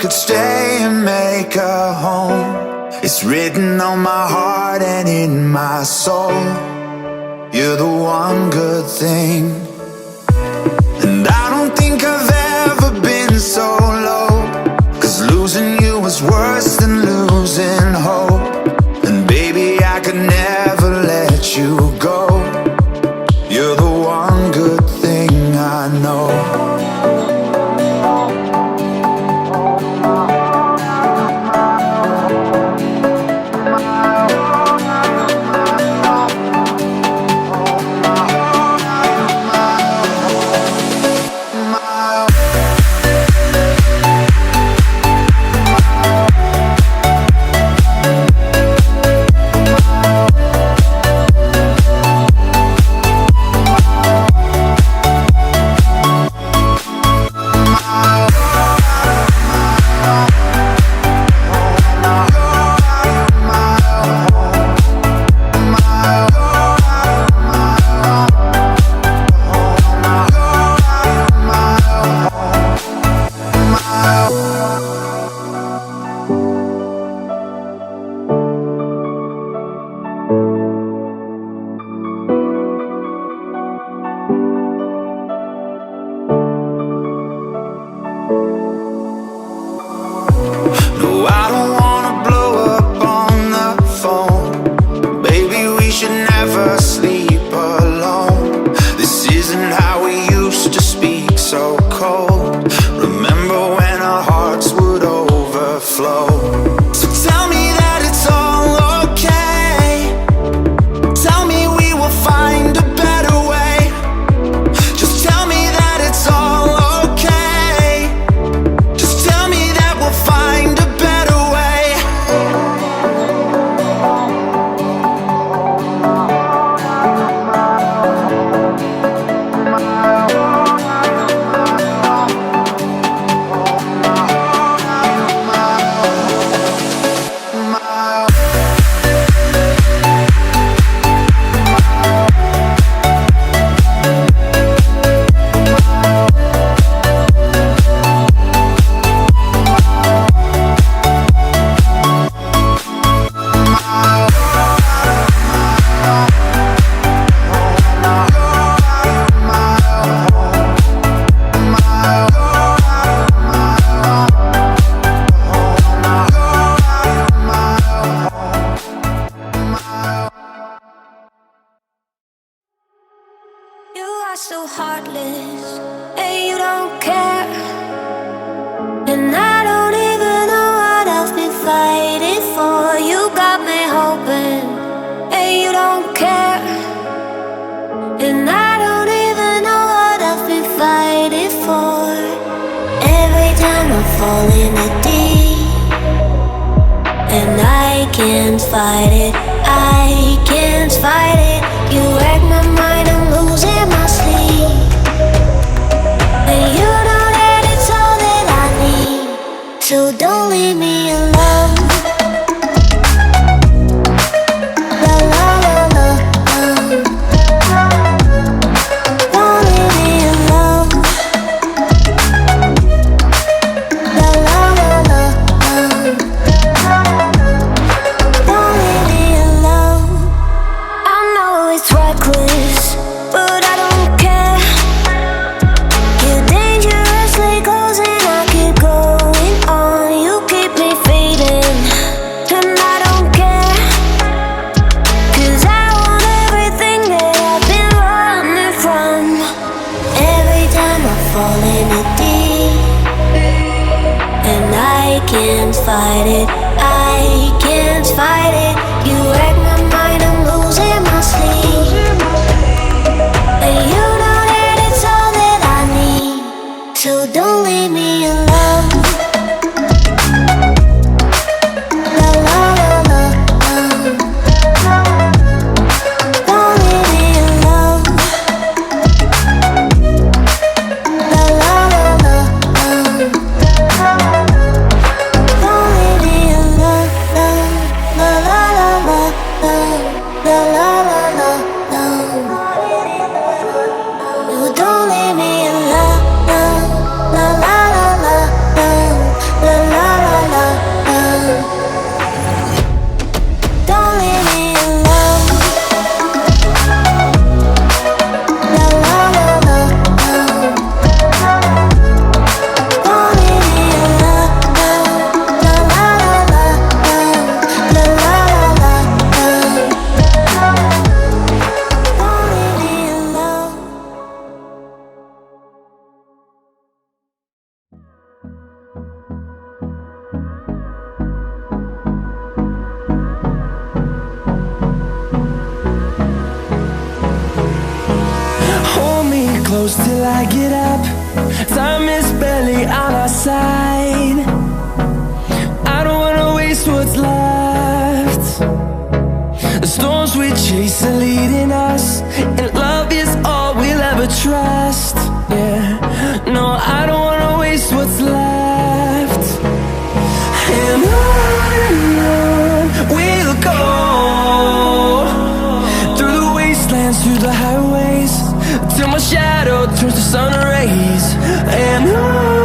could stay and make a home. It's written on my heart and in my soul. You're the one good thing. And I don't think I've ever been so low, 'cause losing you was worse than losing hope. And baby, I could never let you go. You're the one good thing I know. So heartless, and you don't care. And I don't even know what I've been fighting for. You got me hoping, and you don't care. And I don't even know what I've been fighting for. Every time I fall in the deep, and I can't fight it, I can't fight it. You wreck my mind, I'm losing my sleep. And you know that it's all that I need, so don't leave me alone. La la la la, don't leave me alone. La la la la, don't leave me alone. I know close till I get up. Time is barely on our side. I don't wanna waste what's left. The storms we chase are leading us, and love is all we'll ever trust. Yeah, no, I don't wanna waste what's left. And on we'll go, through the wastelands, through the highways, till my shadow turns to sun rays. And on